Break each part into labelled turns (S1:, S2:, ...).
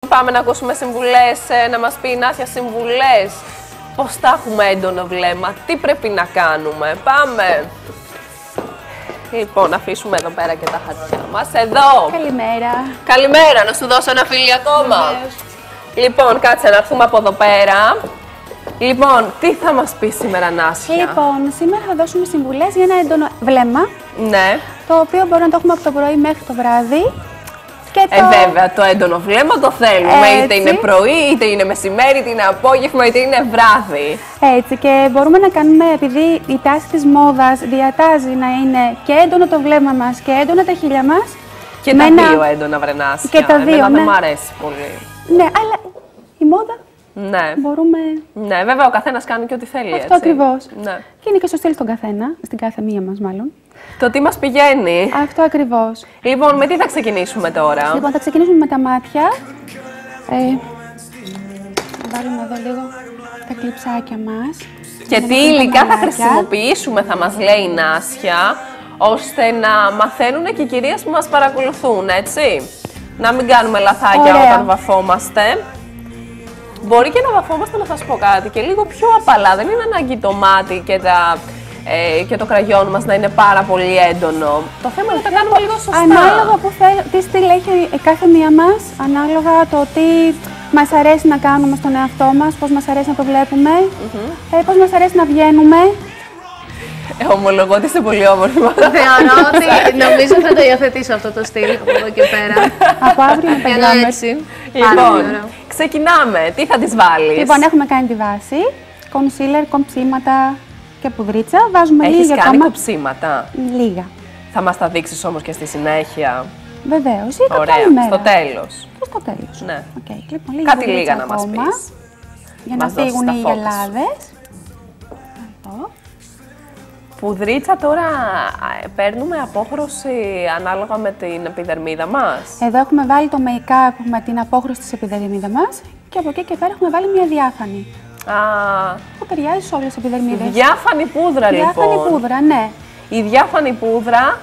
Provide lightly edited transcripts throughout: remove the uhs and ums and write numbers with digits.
S1: Πάμε να ακούσουμε συμβουλές, να μας πει η Νάσια συμβουλές. Πώς θα έχουμε έντονο βλέμμα, τι πρέπει να κάνουμε. Πάμε. Λοιπόν, να αφήσουμε εδώ πέρα και τα χαρτιά μας. Εδώ.
S2: Καλημέρα.
S1: Καλημέρα, να σου δώσω ένα φίλι ακόμα.
S2: Βεβαίως.
S1: Λοιπόν, κάτσε να έρθουμε από εδώ πέρα. Λοιπόν, τι θα μας πει σήμερα, Νάσια?
S2: Λοιπόν, σήμερα θα δώσουμε συμβουλές για ένα έντονο βλέμμα.
S1: Ναι.
S2: Το οποίο μπορεί να το έχουμε από το πρωί μέχρι το βράδυ. Και
S1: Βέβαια, το έντονο βλέμμα το θέλουμε. Είτε είναι πρωί, είτε είναι μεσημέρι, είτε είναι απόγευμα, είτε είναι βράδυ.
S2: Έτσι, και μπορούμε να κάνουμε, επειδή η τάση της μόδας διατάζει να είναι και έντονο το βλέμμα μας και έντονα τα χείλια μας.
S1: Και τα δύο έντονα, βρε Νάσια.
S2: Και τα δύο,
S1: Εμένα
S2: ναι.
S1: δεν μου αρέσει πολύ.
S2: Ναι, αλλά η μόδα
S1: Ναι.
S2: μπορούμε.
S1: Ναι, βέβαια, ο καθένας κάνει και ό,τι θέλει.
S2: Αυτό
S1: έτσι.
S2: ακριβώς.
S1: Ναι.
S2: Και είναι και στο στυλ στον καθένα, στην κάθε μία μας μάλλον.
S1: Το τι μας πηγαίνει.
S2: Αυτό ακριβώς.
S1: Λοιπόν, με τι θα ξεκινήσουμε τώρα?
S2: Λοιπόν, θα ξεκινήσουμε με τα μάτια. Θα βάλουμε εδώ λίγο τα κλειψάκια μας.
S1: Και τι υλικά θα χρησιμοποιήσουμε, θα μας λέει η Νάσια, ώστε να μαθαίνουν και οι κυρίες που μας παρακολουθούν, έτσι. Να μην κάνουμε λαθάκια όταν βαφόμαστε. Μπορεί και να βαφόμαστε, να σας πω κάτι, και λίγο πιο απαλά. Δεν είναι ανάγκη το μάτι και το κραγιόν μας να είναι πάρα πολύ έντονο. Το θέμα είναι να τα κάνουμε λίγο σωστά.
S2: Ανάλογα τι στυλ έχει κάθε μία μας, ανάλογα το τι μας αρέσει να κάνουμε στον εαυτό μας, πώς μας αρέσει να το βλέπουμε, πώς μας αρέσει να βγαίνουμε.
S1: Ομολογώ ότι είστε πολύ όμορφη.
S3: Θεωρώ ότι νομίζω θα το υιοθετήσω αυτό το στυλ από εδώ και πέρα.
S2: Από αύριο να πηγαίνουμε
S3: έτσι.
S1: Λοιπόν, ξεκινάμε. Τι θα τις βάλεις?
S2: Λοιπόν, έχουμε κάνει τη βάση, κονσίλερ, κομψίματα και πουδρίτσα. Βάζουμε
S1: Έχεις
S2: λίγα
S1: κάνει
S2: ακόμα.
S1: κοψίματα?
S2: Λίγα.
S1: Θα μας τα δείξεις όμως και στη συνέχεια.
S2: Βεβαίως, ή
S1: Ωραία,
S2: κάποια ημέρα.
S1: στο τέλος.
S2: Και στο τέλος.
S1: Ναι.
S2: Okay. Λοιπόν, λίγη
S1: Κάτι
S2: πουδρίτσα
S1: λίγα να μας
S2: ακόμα,
S1: πεις.
S2: για να
S1: Μας δώσεις
S2: φύγουν
S1: τα
S2: οι
S1: φώτα σου.
S2: γυαλάδες. Αυτό.
S1: Πουδρίτσα τώρα παίρνουμε απόχρωση ανάλογα με την επιδερμίδα μας.
S2: Εδώ έχουμε βάλει το make-up με την απόχρωση της επιδερμίδας μας και από εκεί και πέρα έχουμε βάλει μια διάφανη. Που ταιριάζει σε όλες τις επιδερμίδες.
S1: Διάφανη πούδρα,
S2: Διάφανη
S1: λοιπόν.
S2: πούδρα, ναι.
S1: Η διάφανη πούδρα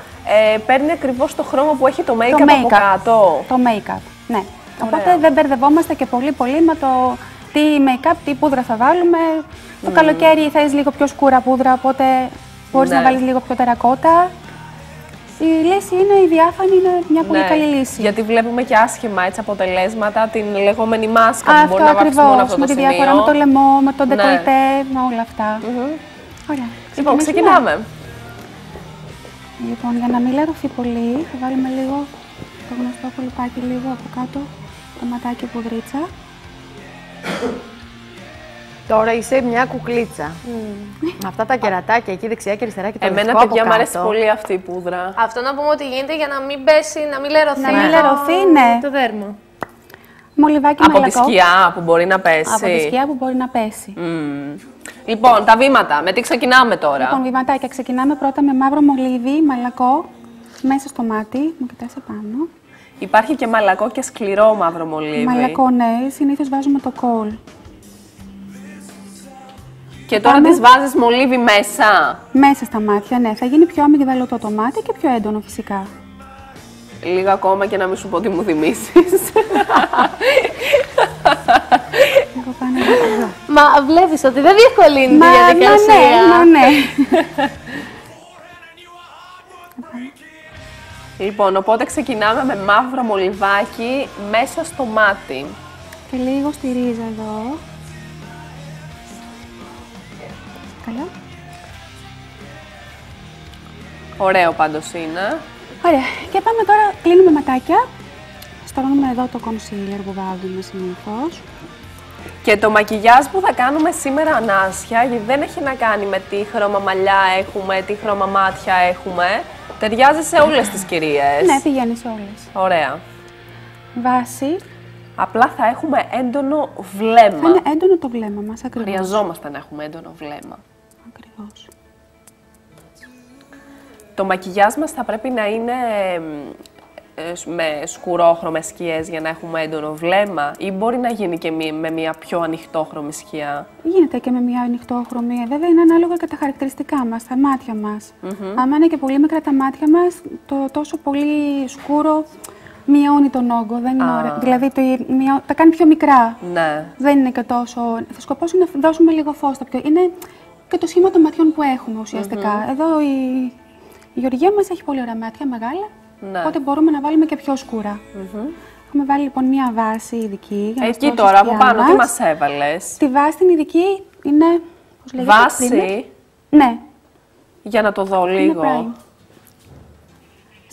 S1: παίρνει ακριβώς το χρώμα που έχει το make-up από κάτω.
S2: Το make-up, ναι. Οπότε δεν μπερδευόμαστε και πολύ με το τι make-up, τι πούδρα θα βάλουμε. Το καλοκαίρι θες λίγο πιο σκούρα πούδρα, οπότε μπορείς να βάλεις λίγο πιο τερακότα. Η λύση είναι η διάφανη, είναι μια πολύ καλή λύση.
S1: Γιατί βλέπουμε και άσχημα έτσι, αποτελέσματα, την λεγόμενη μάσκα που μπορεί να βάψει μόνο αυτό το
S2: με τη
S1: σημείο.
S2: διαφορά με το λαιμό, με το ντεκολτέ, με όλα αυτά. Ωραία.
S1: Λοιπόν, ξεκινάμε.
S2: Λοιπόν, για να μην λερωθεί πολύ, θα βάλουμε λίγο το γνωστό κολπάκι λίγο από κάτω, το ματάκι πουδρίτσα.
S3: Τώρα είσαι μια κουκλίτσα. Με αυτά τα κερατάκια εκεί δεξιά και αριστερά και το
S1: Εμένα,
S3: λευκό
S1: παιδιά,
S3: από
S1: μου αρέσει
S3: κάτω.
S1: πολύ αυτή η πούδρα.
S3: Αυτό να πούμε ότι γίνεται για να μην πέσει, να μην λερωθεί.
S2: Να μην λερωθεί, ναι.
S3: Το δέρμα.
S2: Μολυβάκι
S1: Από τη
S2: μαλακό.
S1: σκιά που μπορεί να πέσει.
S2: Από τη σκιά που μπορεί να πέσει.
S1: Λοιπόν, τα βήματα. Με τι ξεκινάμε τώρα?
S2: Λοιπόν, βηματάκια. Ξεκινάμε πρώτα με μαύρο μολύβι, μαλακό, μέσα στο μάτι. Μου κοιτάς επάνω.
S1: Υπάρχει και μαλακό και σκληρό μαύρο μολύβι.
S2: Μαλακό, ναι. Συνήθως βάζουμε το κόλ.
S1: Και τώρα τις βάζεις μολύβι μέσα.
S2: Μέσα στα μάτια, ναι. Θα γίνει πιο αμυγδαλωτό το μάτι και πιο έντονο φυσικά.
S1: Λίγο ακόμα και να μην σου πω τι μου θυμίσεις.
S2: Λίγο πάνω εδώ.
S3: Μα βλέπεις ότι δεν διευκολύνει τη διαδικασία.
S2: Ναι.
S1: Λοιπόν, οπότε ξεκινάμε με μαύρο μολυβάκι μέσα στο μάτι.
S2: Και λίγο στη ρίζα εδώ. Καλά.
S1: Ωραίο πάντως είναι.
S2: Ωραία. Και πάμε τώρα, κλείνουμε ματάκια. Στρώνουμε εδώ το concealer που βάζουμε συνήθως.
S1: Και το μακιγιάζ που θα κάνουμε σήμερα, Νάσια, γιατί δεν έχει να κάνει με τι χρώμα μαλλιά έχουμε, τι χρώμα μάτια έχουμε. Ταιριάζει σε όλες τις κυρίες.
S2: Ναι, πηγαίνει σε όλες.
S1: Ωραία.
S2: Βάση.
S1: Απλά θα έχουμε έντονο βλέμμα.
S2: Θα είναι έντονο το βλέμμα μας, ακριβώς.
S1: Χρειαζόμαστε να έχουμε έντονο βλέμμα.
S2: Ακριβώς.
S1: Το μακιγιάζ μας θα πρέπει να είναι με σκουρόχρωμες σκιές για να έχουμε έντονο βλέμμα, ή μπορεί να γίνει και με μια πιο ανοιχτόχρωμη σκιά?
S2: Γίνεται και με μια ανοιχτόχρωμη. Βέβαια είναι ανάλογα και τα χαρακτηριστικά μας, τα μάτια μας. Άμα είναι και πολύ μικρά τα μάτια μας, το τόσο πολύ σκούρο μειώνει τον όγκο, δεν είναι ωραίο. Δηλαδή τα κάνει πιο μικρά.
S1: Ναι.
S2: Δεν είναι και τόσο. Ο σκοπός είναι να δώσουμε λίγο φως. Είναι και το σχήμα των ματιών που έχουμε ουσιαστικά. Εδώ η Γεωργία μας έχει πολύ ωραία μάτια, μεγάλα.
S1: Ναι.
S2: Οπότε μπορούμε να βάλουμε και πιο σκούρα. Έχουμε βάλει λοιπόν μία βάση ειδική. Για να
S1: εκεί τώρα από πάνω, τι μας έβαλες?
S2: Τη βάση την ειδική είναι. Πώς λέγεται,
S1: βάση.
S2: Ναι.
S1: Για να το δω λίγο.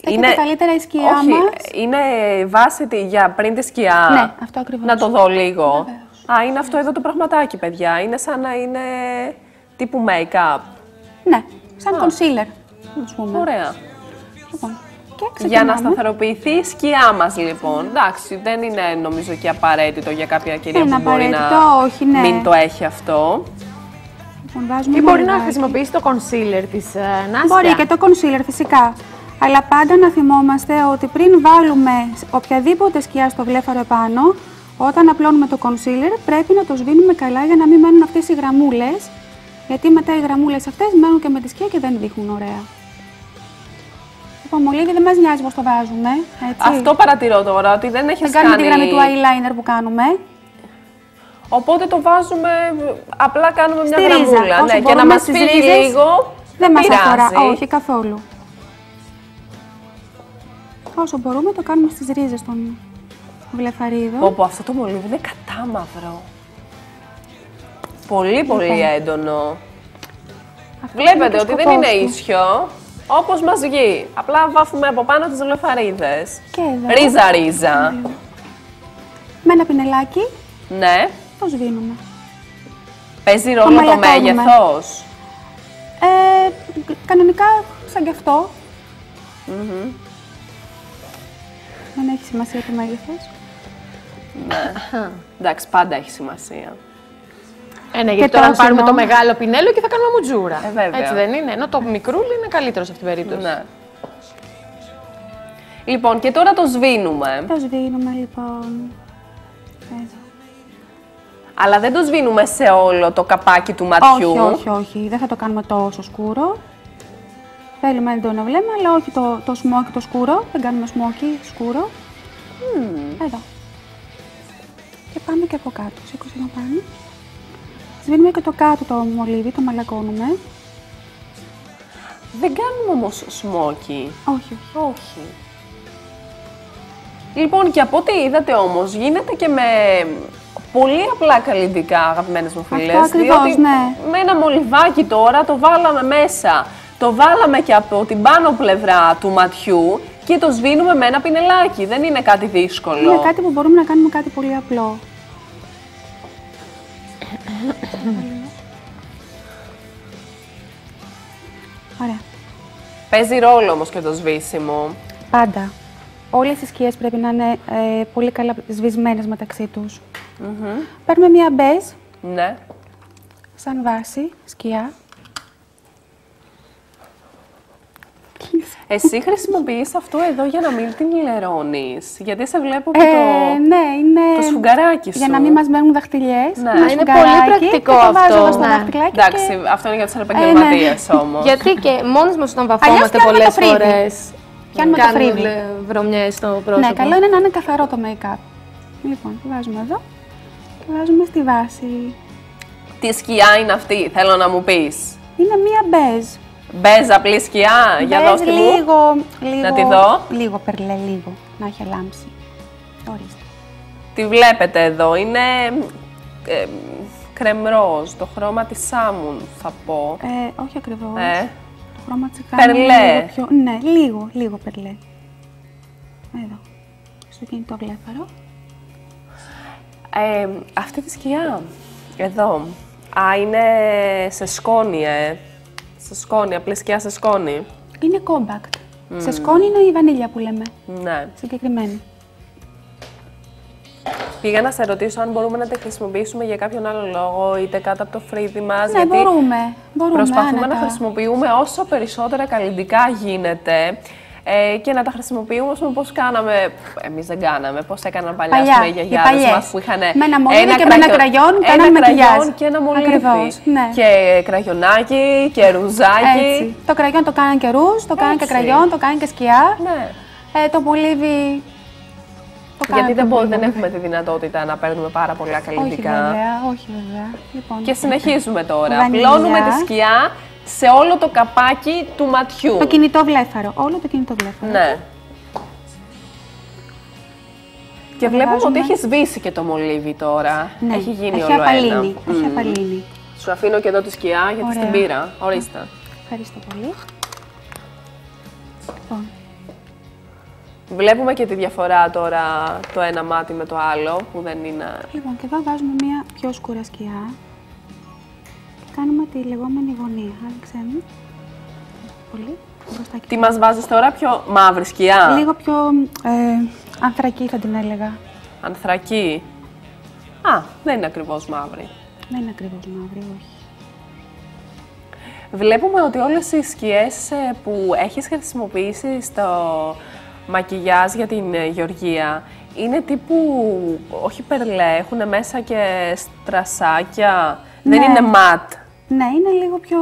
S2: Είναι καλύτερα η σκιά μας.
S1: Είναι βάση για πριν τη σκιά.
S2: Ναι, αυτό ακριβώς.
S1: Να το δω λίγο.
S2: Βεβαίως.
S1: Είναι αυτό εδώ το πραγματάκι, παιδιά. Είναι σαν να είναι τύπου make-up.
S2: Ναι, σαν concealer, ας πούμε.
S1: Ωραία.
S2: Λοιπόν,
S1: για να σταθεροποιηθεί η σκιά μας, λοιπόν. Εντάξει, δεν είναι νομίζω και απαραίτητο για κάποια κυρία που μπορεί να μην το έχει αυτό.
S2: Λοιπόν,
S3: ή μπορεί να χρησιμοποιήσει το concealer της Νάσια.
S2: Μπορεί και το concealer φυσικά. Αλλά πάντα να θυμόμαστε ότι πριν βάλουμε οποιαδήποτε σκιά στο βλέφαρο επάνω, όταν απλώνουμε το concealer πρέπει να το σβήνουμε καλά για να μην μένουν αυτές οι γραμμούλες. Γιατί μετά οι γραμμούλες αυτές μένουν και με τη σκιά και δεν δείχνουν ωραία. Το μολύβι δεν μας νοιάζει πώς το βάζουμε. Έτσι.
S1: Αυτό παρατηρώ τώρα, ότι δεν έχεις κάνει...
S2: κάνουμε τη γραμμή του eyeliner που κάνουμε.
S1: Οπότε το βάζουμε, απλά κάνουμε μια
S2: στη
S1: γραμμούλα. Ναι, και να μας φύγει λίγο,
S2: δεν μας αφορά. Όχι, καθόλου. Όσο μπορούμε το κάνουμε στις ρίζες των βλεφαρίδων.
S1: Όπου αυτό το μολύβι είναι κατάμαυρο. Πολύ πολύ έντονο. Βλέπετε ότι δεν είναι ίσιο. Όπως μας βγει. Απλά βάφουμε από πάνω τις βλεφαρίδες.
S2: Και εδώ.
S1: Ρίζα-ρίζα.
S2: Με ένα πινελάκι.
S1: Ναι.
S2: Το σβήνουμε.
S1: Παίζει ρόλο το μέγεθος?
S2: Κανονικά σαν και αυτό. Δεν έχει σημασία το μέγεθος.
S1: Ναι. Εντάξει, πάντα έχει σημασία.
S3: Ναι, γιατί τώρα πάρουμε το μεγάλο πινέλο και θα κάνουμε μουτζούρα. Έτσι δεν είναι? Ενώ το μικρούλι είναι καλύτερο σε αυτήν την περίπτωση.
S1: Ναι. Λοιπόν, και τώρα το σβήνουμε.
S2: Το σβήνουμε λοιπόν. Εδώ.
S1: Αλλά δεν το σβήνουμε σε όλο το καπάκι του ματιού.
S2: Όχι. Δεν θα το κάνουμε τόσο σκούρο. Θέλουμε έντονο βλέμμα, αλλά όχι το σμόκι το σκούρο. Δεν κάνουμε σμόκι σκούρο. Εδώ. Και πάμε και από κάτω. Σήκωσε να πάμε. Σβήνουμε και το κάτω το μολύβι, το μαλακώνουμε.
S1: Δεν κάνουμε όμως σμόκι.
S2: Όχι.
S1: Λοιπόν, και από ό,τι είδατε όμως, γίνεται και με πολύ απλά καλλυντικά, αγαπημένες μου φίλες.
S2: Αυτό ακριβώς, ναι.
S1: Με ένα μολυβάκι τώρα το βάλαμε μέσα. Το βάλαμε και από την πάνω πλευρά του ματιού και το σβήνουμε με ένα πινελάκι. Δεν είναι κάτι δύσκολο.
S2: Είναι κάτι που μπορούμε να κάνουμε κάτι πολύ απλό. Ωραία.
S1: Παίζει ρόλο όμως και το σβήσιμο.
S2: Πάντα. Όλες οι σκιές πρέπει να είναι πολύ καλά σβησμένες μεταξύ τους. Παίρνουμε μία μπέζ.
S1: Ναι.
S2: Σαν βάση, σκιά.
S1: Εσύ χρησιμοποιείς αυτό εδώ για να μην την λερώνεις. Γιατί σε βλέπω και
S2: ναι, είναι
S1: το σφουγγαράκι σου.
S2: Για να μην μας μένουν δαχτυλιές.
S1: Ναι.
S3: Είναι πολύ πρακτικό αυτό.
S1: Εντάξει, αυτό είναι για τους επαγγελματίες όμως.
S3: Γιατί και μόνος μας όταν βαφόμαστε πολλές φορές.
S2: Πιάνουμε το φρύδι.
S3: Βρωμιές στο πρόσωπο.
S2: Ναι, καλό είναι να είναι καθαρό το make-up. Λοιπόν, το βάζουμε εδώ και βάζουμε στη βάση.
S1: Τι σκιά είναι αυτή, θέλω να μου πεις?
S2: Είναι μία μπέζ.
S1: Μπέζ απλή σκιά, για δώστε μου.
S2: Λίγο,
S1: να τη δω.
S2: Λίγο περλέ, λίγο, να έχει αλάμψει. Ορίστε.
S1: Τη βλέπετε εδώ, είναι κρεμ-ροζ, το χρώμα της σάμουν θα πω.
S2: Όχι ακριβώς. Το χρώμα της
S1: περλέ.
S2: Πιο... Ναι, λίγο περλέ. Εδώ, στο κινητό βλέφαρο.
S1: Αυτή τη σκιά, εδώ, είναι σε σκόνη, σε σκόνη, απλή σκιά σε σκόνη.
S2: Είναι compact. Σε σκόνη είναι η βανίλια που λέμε.
S1: Ναι.
S2: Συγκεκριμένη.
S1: Πήγα να σε ρωτήσω αν μπορούμε να τη χρησιμοποιήσουμε για κάποιον άλλο λόγο, είτε κάτω από το φρύδι μας.
S2: Ναι,
S1: γιατί
S2: μπορούμε.
S1: Προσπαθούμε να χρησιμοποιούμε όσο περισσότερα καλλυντικά γίνεται και να τα χρησιμοποιούμε όπως κάναμε. Εμείς δεν κάναμε, πώς έκαναν παλιά οι γιαγιάδες μας που είχαν
S2: με ένα μολύβι και με ένα κραγιόν,
S1: ένα κραγιόν και ένα μολύβι.
S2: Ακριβώς, ναι.
S1: Και κραγιονάκι και ρουζάκι.
S2: Έτσι. Το κραγιόν το κάναν και ρουζ, το κάναν και κραγιόν, το κάναν και σκιά.
S1: Ναι.
S2: Το μολύβι
S1: Γιατί δεν έχουμε τη δυνατότητα να παίρνουμε πάρα πολλά καλλιτικά.
S2: Όχι βέβαια. Λοιπόν,
S1: και συνεχίζουμε τώρα. Απλώνουμε τη σκιά σε όλο το καπάκι του ματιού.
S2: Το κινητό βλέφαρο. Όλο το κινητό βλέφαρο.
S1: Ναι. Και βλέπουμε ότι έχει σβήσει και το μολύβι τώρα.
S2: Ναι.
S1: Έχει γίνει όλο ένα.
S2: Έχει απαλύνει.
S1: Σου αφήνω και εδώ τη σκιά γιατί στην πήρα. Ορίστε.
S2: Ευχαριστώ πολύ. Λοιπόν.
S1: Βλέπουμε και τη διαφορά τώρα το ένα μάτι με το άλλο που δεν είναι...
S2: Λοιπόν, και εδώ βάζουμε μια πιο σκούρα σκιά και κάνουμε τη λεγόμενη γωνία. Άνοιξε. Πολύ.
S1: Τι μας βάζεις τώρα, πιο μαύρη σκιά?
S2: Λίγο πιο ανθρακή θα την έλεγα.
S1: Ανθρακή. Α, δεν είναι ακριβώς μαύρη.
S2: Δεν είναι ακριβώς μαύρη, όχι.
S1: Βλέπουμε ότι όλες οι σκιές που έχεις χρησιμοποιήσει στο μακιγιάζ για την Γεωργία είναι τύπου, όχι περλέ, έχουν μέσα και στρασάκια, ναι. Δεν είναι ματ.
S2: Ναι, είναι λίγο πιο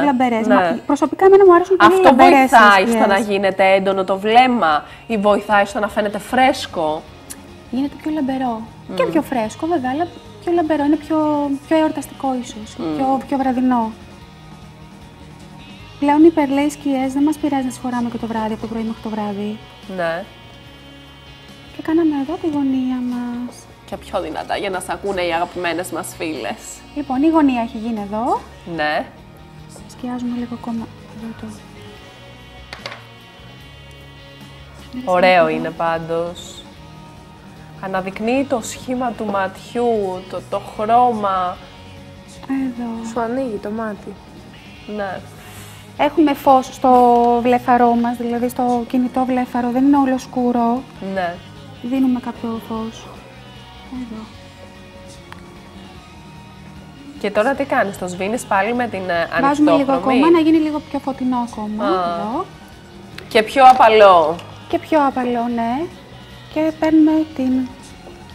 S2: λαμπερές.
S1: Ναι.
S2: Προσωπικά εμένα μου αρέσουν πολύ
S1: αυτό
S2: λαμπερές.
S1: Αυτό βοηθάει στο να γίνεται έντονο το βλέμμα ή βοηθάει στο να φαίνεται φρέσκο?
S2: Γίνεται πιο λαμπερό και πιο φρέσκο βέβαια, αλλά πιο λαμπερό, είναι πιο εορταστικό ίσως, πιο βραδινό. Πλέον οι περλέ σκιές δεν μας πειράζει να τις φοράμε και το βράδυ, από το πρωί μέχρι το βράδυ.
S1: Ναι.
S2: Και κάναμε εδώ τη γωνία μας.
S1: Και πιο δυνατά, για να σ' ακούνε οι αγαπημένες μας φίλες.
S2: Λοιπόν, η γωνία έχει γίνει εδώ.
S1: Ναι.
S2: Σκιάζουμε λίγο ακόμα εδώ το...
S1: Ωραίο είναι πάντως. Αναδεικνύει το σχήμα του ματιού, το χρώμα.
S2: Εδώ.
S3: Σου ανοίγει το μάτι.
S1: Ναι.
S2: Έχουμε φως στο βλέφαρό μας, δηλαδή στο κινητό βλέφαρο, δεν είναι όλο σκούρο.
S1: Ναι.
S2: Δίνουμε κάποιο φως. Εδώ.
S1: Και τώρα τι κάνεις, το σβήνεις πάλι με την ανοιχτόχρωμη?
S2: Βάζουμε λίγο ακόμα, να γίνει λίγο πιο φωτεινό ακόμα. Εδώ.
S1: Και πιο απαλό.
S2: Και πιο απαλό, ναι. Και παίρνουμε την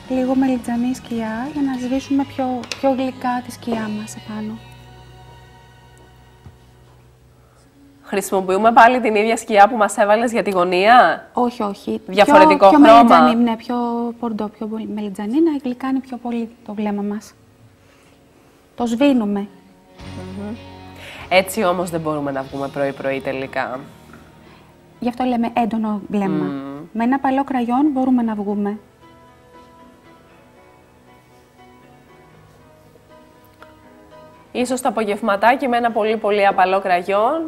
S2: λίγο μελιτζανή σκιά για να σβήσουμε πιο γλυκά τη σκιά μας επάνω.
S1: Χρησιμοποιούμε πάλι την ίδια σκιά που μας έβαλες για τη γωνία?
S2: Όχι, όχι.
S1: Διαφορετικό
S2: πιο
S1: χρώμα?
S2: Μελιτζανή, ναι, πιο πορντό, πιο μελιτζανή, να γλυκάνει πιο πολύ το βλέμμα μας. Το σβήνουμε.
S1: Έτσι όμως δεν μπορούμε να βγούμε πρωί-πρωί τελικά.
S2: Γι' αυτό λέμε έντονο βλέμμα. Με ένα απαλό κραγιόν μπορούμε να βγούμε.
S1: Ίσως το απογευματάκι με ένα πολύ απαλό κραγιόν.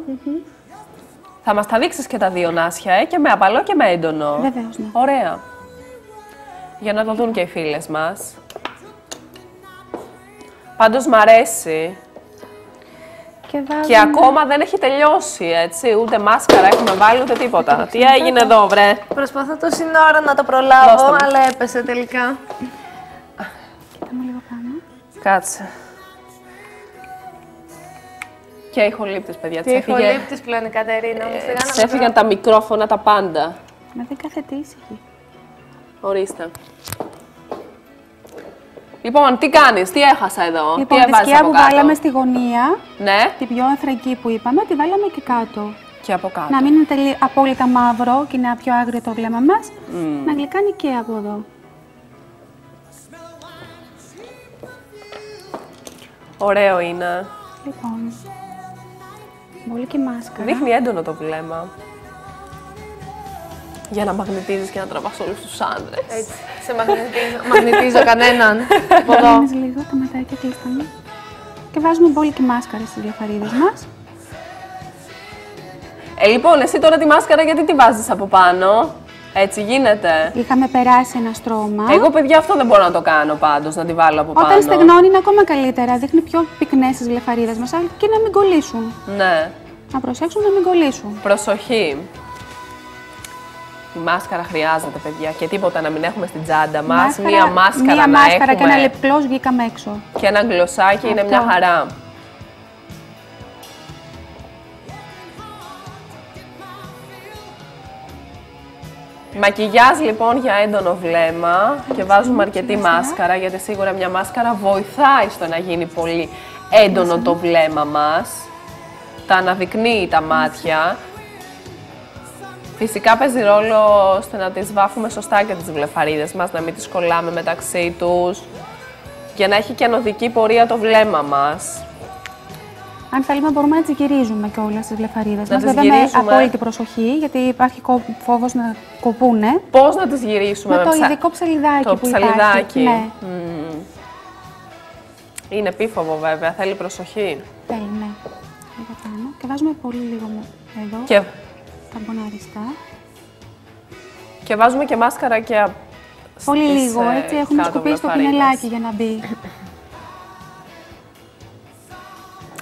S1: Θα μας τα δείξεις και τα δύο νάσια, και με απαλό και με έντονο.
S2: Βεβαίως, ναι.
S1: Ωραία. Για να το δουν και οι φίλες μας. Πάντως μ' αρέσει. Και ακόμα δεν έχει τελειώσει, έτσι. Ούτε μάσκαρα έχουμε βάλει, ούτε τίποτα. Τι έγινε εδώ, βρε?
S3: Προσπαθώ τόση ώρα να το προλάβω, αλλά έπεσε τελικά.
S2: Κοίταμε λίγο πάνω.
S1: Κάτσε. Και ηχολήπτης, παιδιά.
S3: Τι ηχολήπτης πλέον η Κατερίνα μου.
S1: Της έφυγαν τα μικρόφωνα, τα πάντα.
S2: Μα δεν κάθεται ήσυχη.
S1: Ορίστε. Λοιπόν, τι κάνεις, τι έχασα εδώ,
S2: λοιπόν,
S1: τι έβαζες από κάτω?
S2: τη σκιά που βάλαμε στη γωνία,
S1: ναι.
S2: την πιο ανθρακή που είπαμε, τη βάλαμε και κάτω.
S1: Και από κάτω.
S2: Να μην είναι απόλυτα μαύρο και είναι πιο άγριο το βλέμμα μας, να γλυκάνει και από εδώ.
S1: Ωραίο είναι.
S2: Λοιπόν, πολύ και μάσκαρα.
S1: Δείχνει έντονο το βλέμμα. Για να μαγνητίζεις και να τραβάς όλους τους άντρες.
S3: Έτσι, σε μαγνητίζω κανέναν.
S2: Κάνεις λίγο τα ματάκια κλειστά. Και βάζουμε μπόλικη μάσκαρα στις διαφαρίδες μας.
S1: Λοιπόν, εσύ τώρα τη μάσκαρα γιατί τη βάζεις από πάνω? Έτσι γίνεται.
S2: Είχαμε περάσει ένα στρώμα.
S1: Εγώ, παιδιά, αυτό δεν μπορώ να το κάνω πάντως, να τη βάλω από πάνω.
S2: Όταν στεγνώνει είναι ακόμα καλύτερα. Δείχνει πιο πυκνές τις βλεφαρίδες μας και να μην κολλήσουν.
S1: Ναι.
S2: Να προσέξουν να μην κολλήσουν.
S1: Προσοχή. Η μάσκαρα χρειάζεται, παιδιά, και τίποτα να μην έχουμε στην τσάντα μας. Μία μάσκαρα
S2: και ένα λεπτό βγήκαμε έξω.
S1: Και ένα γκλωσσάκι είναι μια χαρά. Μακιγιάζ λοιπόν για έντονο βλέμμα και βάζουμε αρκετή μάσκαρα, γιατί σίγουρα μια μάσκαρα βοηθάει στο να γίνει πολύ έντονο το βλέμμα μας. Τα αναδεικνύει τα μάτια. Φυσικά παίζει ρόλο ώστε να τις βάφουμε σωστά και τις βλεφαρίδες μας, να μην τις κολλάμε μεταξύ τους, για να έχει και ανωδική πορεία το βλέμμα μας.
S2: Αν θέλουμε μπορούμε να τις γυρίζουμε κιόλας τις βλεφαρίδες μας, βέβαια με απόλυτη προσοχή, γιατί υπάρχει φόβος να κοπούνε.
S1: Πώς να τις γυρίσουμε?
S2: Με το ειδικό ψαλιδάκι
S1: το
S2: που
S1: ψαλιδάκι.
S2: υπάρχει. Ναι.
S1: Είναι επίφοβο βέβαια, θέλει προσοχή.
S2: Θέλει, ναι. Λίγο πάνω. Και βάζουμε πολύ λίγο εδώ,
S1: και...
S2: τα μποναριστά.
S1: Και βάζουμε και μάσκαρα και
S2: πολύ λίγο, έτσι έχουμε σκουπίσει το πινελάκι για να μπει.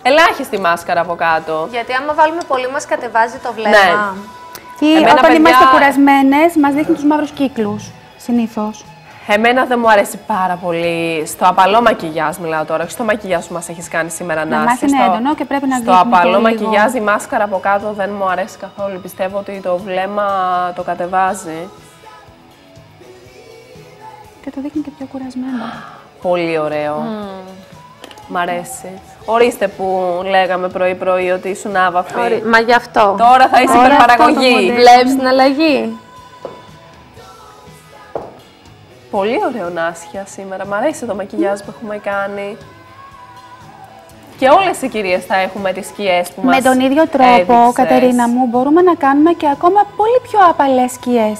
S1: Ελάχιστη μάσκαρα από κάτω.
S4: Γιατί άμα βάλουμε πολύ μας κατεβάζει το βλέμμα.
S1: Ναι.
S2: Ή όταν είμαστε κουρασμένες μας δείχνει τους μαύρους κύκλους, συνήθως.
S1: Εμένα δεν μου αρέσει πάρα πολύ. Στο απαλό μακιγιάζ μιλάω τώρα, όχι στο μακιγιάζ που μας έχεις κάνει σήμερα, Νάση.
S2: Μας είναι έντονο και πρέπει να δείχνει.
S1: Στο απαλό μακιγιάζ η μάσκαρα από κάτω δεν μου αρέσει καθόλου. Πιστεύω ότι το βλέμμα το κατεβάζει.
S2: Και το δείχνει και πιο κουρασμένο.
S1: Πολύ ωραίο. Μ' αρέσει. Ορίστε που λέγαμε πρωί-πρωί ότι ήσουν άβαφη.
S4: Μα γι' αυτό.
S1: Τώρα θα είσαι υπερπαραγωγή.
S4: Βλέπεις την αλλαγή.
S1: Πολύ ωραίο, Νάσια, σήμερα. Μ' αρέσει το μακιγιάζ που έχουμε κάνει. Και όλες οι κυρίες θα έχουμε τις σκιές που μας
S2: έδειξες. Με τον ίδιο τρόπο, Κατερίνα μου, μπορούμε να κάνουμε και ακόμα πολύ πιο απαλές σκιές.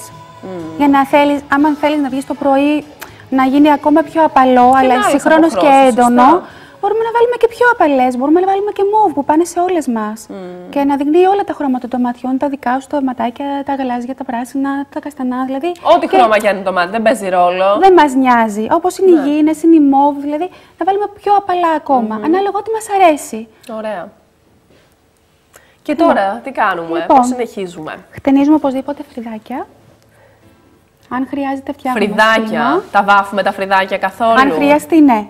S2: Για να θέλεις, άμα θέλεις να βγεις το πρωί, να γίνει ακόμα πιο απαλό, αλλά συγχρόνως και έντονο. Μπορούμε να βάλουμε και πιο απαλές, μπορούμε να βάλουμε και μόβ που πάνε σε όλες μας. Και να δεικνύει όλα τα χρώματα των ματιών, τα δικά σου, τα ματάκια, τα γαλάζια, τα πράσινα, τα καστανά. Δηλαδή,
S1: ό,τι χρώμα κι αν είναι το μάτι, δεν παίζει ρόλο.
S2: Δεν μας νοιάζει. Όπως είναι οι γήινες, είναι οι μόβ, δηλαδή να βάλουμε πιο απαλά ακόμα, ανάλογα ό,τι μας αρέσει.
S1: Ωραία. Και τώρα τι κάνουμε,
S2: λοιπόν,
S1: πώς συνεχίζουμε?
S2: Χτενίζουμε οπωσδήποτε φρυδάκια. Αν χρειάζεται, φτιάχνουμε.
S1: Φρυδάκια, τα βάφουμε τα φρυδάκια καθόλου?
S2: Αν χρειαστεί, ναι.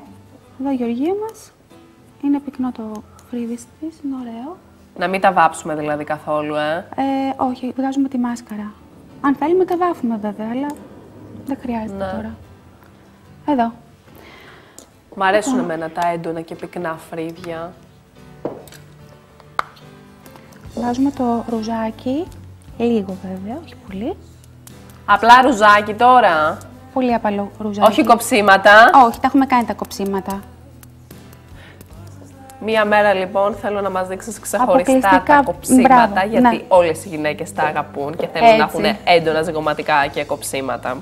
S2: Εδώ η Γεωργία μας, είναι πυκνό το φρύδι της, είναι ωραίο.
S1: Να μην τα βάψουμε δηλαδή καθόλου,
S2: όχι, βγάζουμε τη μάσκαρα. Αν θέλουμε τα βάφουμε βέβαια, αλλά δεν χρειάζεται τώρα. Εδώ.
S1: Μ' αρέσουν εμένα τα έντονα και πυκνά φρύδια.
S2: Βάζουμε το ρουζάκι, λίγο βέβαια, όχι πολύ.
S1: Απλά ρουζάκι τώρα?
S2: Πολύ απαλό ρουζάκι.
S1: Όχι κοψίματα?
S2: Όχι, τα έχουμε κάνει τα κοψίματα.
S1: Μία μέρα λοιπόν θέλω να μας δείξεις ξεχωριστά τα κοψίματα,
S2: μπράβο,
S1: γιατί όλες οι γυναίκες τα αγαπούν και θέλουν να έχουν έντονα ζυγωματικά και κοψίματα.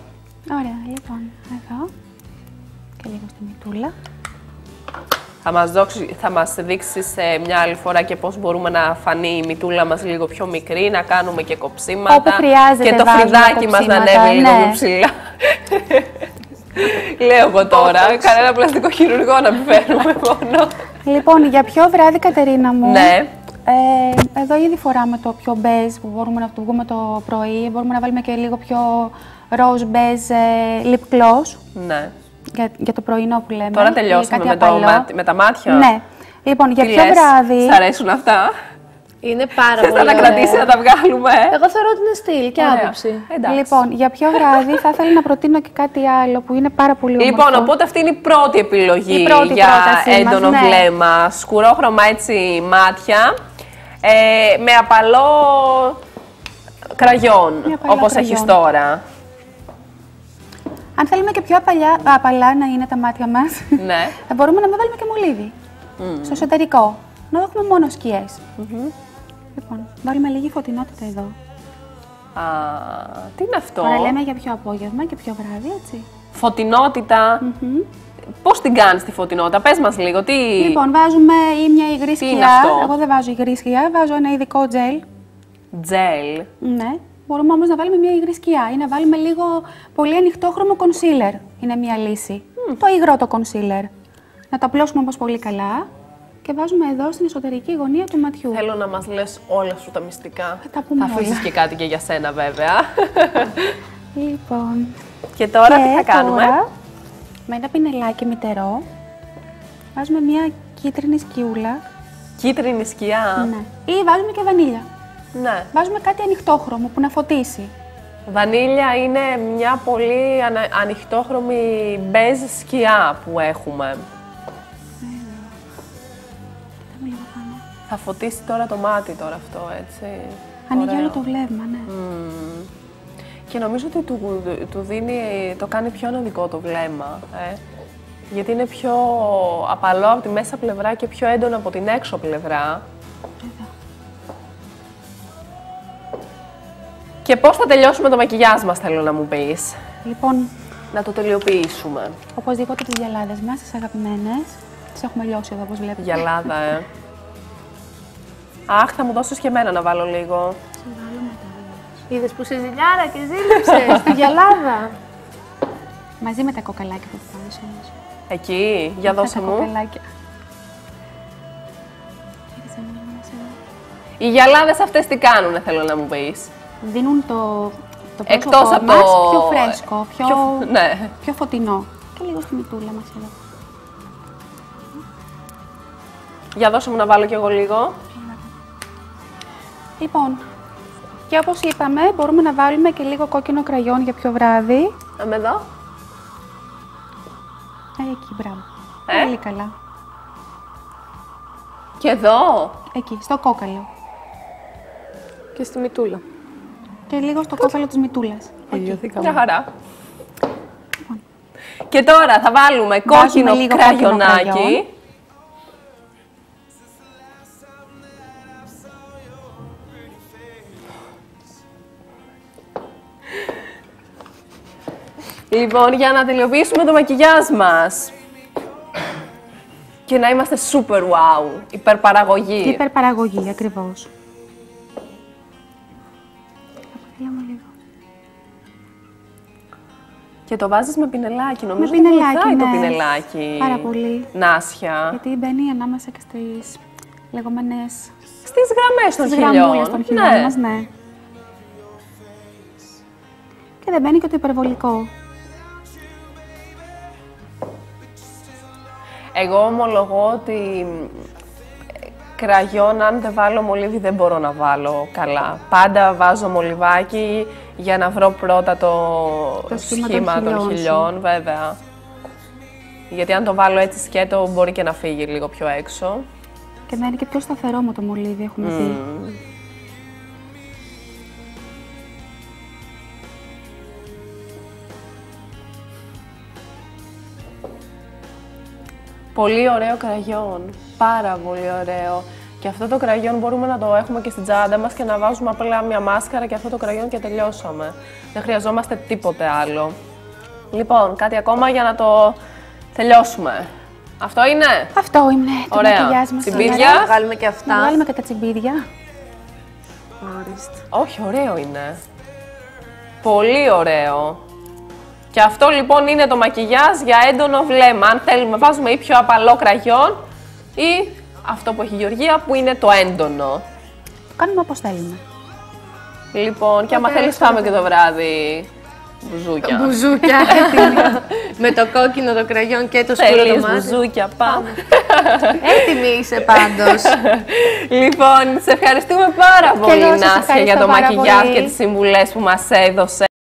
S2: Ωραία, λοιπόν, εδώ και λίγο στη μητούλα.
S1: Θα μας δείξεις μια άλλη φορά και πώς μπορούμε να φανεί η μητούλα μας λίγο πιο μικρή, να κάνουμε και κοψίματα.
S2: Όπου χρειάζεται,
S1: και το φρυδάκι μας να ανέβει λίγο πιο ψηλά. Λέω εγώ τώρα, κανένα πλαστικό χειρουργό να μην φέρουμε μόνο.
S2: Λοιπόν, για ποιο βράδυ, Κατερίνα μου,
S1: ναι.
S2: Εδώ ήδη φοράμε το πιο μπέζ που μπορούμε να το βγούμε το πρωί. Μπορούμε να βάλουμε και λίγο πιο rose beige lip gloss.
S1: Ναι.
S2: Για το πρωινό που λέμε.
S1: Τώρα τελειώσαμε με τα μάτια.
S2: Ναι. Λοιπόν, για ποιο βράδυ.
S1: Σ' αρέσουν αυτά?
S4: Είναι πάρα πολύ
S1: ωραία. Θα τα κρατήσει να τα βγάλουμε.
S4: Εγώ θεωρώ ότι είναι στυλ και άποψη.
S2: Λοιπόν, για ποιο βράδυ θα ήθελα να προτείνω και κάτι άλλο που είναι πάρα πολύ όμορφο.
S1: Λοιπόν, οπότε αυτή είναι η πρώτη επιλογή για έντονο βλέμμα. Σκουρόχρωμα έτσι μάτια. Με απαλό κραγιόν, όπως έχεις τώρα.
S2: Αν θέλουμε και πιο απαλά να είναι τα μάτια μας,
S1: ναι.
S2: θα μπορούμε να βάλουμε και μολύβι στο εσωτερικό. Να έχουμε μόνο σκιές. Λοιπόν, βάλουμε λίγη φωτεινότητα εδώ.
S1: Τι είναι αυτό?
S2: Τώρα λέμε για πιο απόγευμα και πιο βράδυ, έτσι.
S1: Φωτεινότητα. Πώς την κάνεις τη φωτεινότητα, πες μας λίγο. Τι...
S2: Λοιπόν, βάζουμε ή μια υγρή σκιά. Εγώ δεν βάζω υγρή σκιά, βάζω ένα ειδικό τζελ.
S1: Τζελ.
S2: Ναι. Μπορούμε όμως να βάλουμε μια υγρή σκιά ή να βάλουμε λίγο πολύ ανοιχτόχρωμο κονσίλερ. Είναι μια λύση. Το υγρό το κονσίλερ. Να το απλώσουμε όμως πολύ καλά και βάζουμε εδώ στην εσωτερική γωνία του ματιού.
S1: Θέλω να μας λες όλα σου τα μυστικά.
S2: Θα
S1: αφήσεις και κάτι και για σένα βέβαια.
S2: Λοιπόν.
S1: Και τώρα τι θα κάνουμε?
S2: Τώρα, με ένα πινελάκι μυτερό βάζουμε μια κίτρινη σκιούλα.
S1: Κίτρινη σκιά.
S2: Ναι. Ή βάζουμε και βανίλια.
S1: Ναι.
S2: Βάζουμε κάτι ανοιχτόχρωμο που να φωτίσει.
S1: Βανίλια είναι μια πολύ ανοιχτόχρωμη μπέζ σκιά που έχουμε. Θα φωτίσει τώρα το μάτι τώρα αυτό, έτσι.
S2: Ανοίγει όλο το βλέμμα, ναι.
S1: Και νομίζω ότι του δίνει, το κάνει πιο ανωδικό το βλέμμα. Γιατί είναι πιο απαλό από τη μέσα πλευρά και πιο έντονο από την έξω πλευρά. Και πώς θα τελειώσουμε το μακιγιάζ μας, θέλω να μου πεις.
S2: Λοιπόν,
S1: να το τελειοποιήσουμε.
S2: Οπωσδήποτε τις γυαλάδες μας, τις αγαπημένες. Τις έχουμε λιώσει εδώ, όπως βλέπετε.
S1: Γυαλάδα, Αχ, θα μου δώσεις και εμένα να βάλω λίγο.
S4: Είδες που σε ζηλιάρα και ζήλεψες στη γυαλάδα.
S2: Μαζί με τα κοκαλάκια που θα πάρεις όμως.
S1: Εκεί, για δώσε μου.
S2: Κοκαλάκια.
S1: Οι γυαλάδες αυτές τι κάνουνε, θέλω να μου πεις.
S2: Δίνουν το
S1: εκτός από
S2: μας πιο φρέσκο,
S1: ναι.
S2: πιο φωτεινό. Και λίγο στη μητούλα μας εδώ.
S1: Για δώσε μου να βάλω κι εγώ λίγο.
S2: Λοιπόν, και όπως είπαμε, μπορούμε να βάλουμε και λίγο κόκκινο κραγιόν για πιο βράδυ.
S1: Αμέ εδώ.
S2: Εκεί, μπράβο. Πολύ καλά.
S1: Και εδώ.
S2: Εκεί, στο κόκαλο.
S4: Και στη μητούλα.
S2: Και λίγο στο κόκαλο της μητούλας.
S1: Μια χαρά. Και τώρα θα βάλουμε κόκκινο κραγιονάκι. Λοιπόν, για να τελειοποιήσουμε το μακιγιάζ μας. Και να είμαστε super wow, υπερπαραγωγή.
S2: Υπερπαραγωγή, ακριβώς.
S1: Και το βάζεις με πινελάκι, νομίζω
S2: ότι βοηθάει
S1: το πινελάκι.
S2: Πάρα πολύ.
S1: Νάσια.
S2: Γιατί μπαίνει ανάμεσα και στις λεγόμενες...
S1: Στις γραμμές των χιλιών.
S2: Των χιλιών μας, ναι. Και δεν μπαίνει και το υπερβολικό.
S1: Εγώ ομολογώ ότι κραγιόν, αν δεν βάλω μολύβι, δεν μπορώ να βάλω καλά. Πάντα βάζω μολυβάκι για να βρω πρώτα το σχήμα των χιλιών, βέβαια. Γιατί αν το βάλω έτσι σκέτο, μπορεί και να φύγει λίγο πιο έξω.
S2: Και να είναι και πιο σταθερό με το μολύβι, έχουμε δει.
S1: Πολύ ωραίο κραγιόν. Πάρα πολύ ωραίο. Και αυτό το κραγιόν μπορούμε να το έχουμε και στην τσάντα μας και να βάζουμε απλά μια μάσκαρα και αυτό το κραγιόν και τελειώσαμε. Δεν χρειαζόμαστε τίποτε άλλο. Λοιπόν, κάτι ακόμα για να το τελειώσουμε. Αυτό είναι?
S2: Αυτό είναι το μακιγιάζ μας.
S1: Τσιμπίδια.
S4: Να βγάλουμε και αυτά.
S2: Να βγάλουμε και τα τσιμπίδια.
S1: Όχι, ωραίο είναι. Πολύ ωραίο. Και αυτό λοιπόν είναι το μακιγιάζ για έντονο βλέμμα. Αν θέλουμε βάζουμε ή πιο απαλό κραγιόν ή αυτό που έχει η Γεωργία που είναι το έντονο.
S2: Το κάνουμε όπως θέλουμε.
S1: Λοιπόν, και άμα θέλεις φάμε και το βράδυ μπουζούκια.
S4: Μπουζούκια, με το κόκκινο το κραγιόν και το σκούρο το μάτι.
S1: Μπουζούκια, πάμε.
S4: Έτοιμη είσαι πάντως.
S1: Λοιπόν, σε ευχαριστούμε πάρα πολύ Νάσια για το μακιγιάζ και τις συμβουλές που μας έδωσε.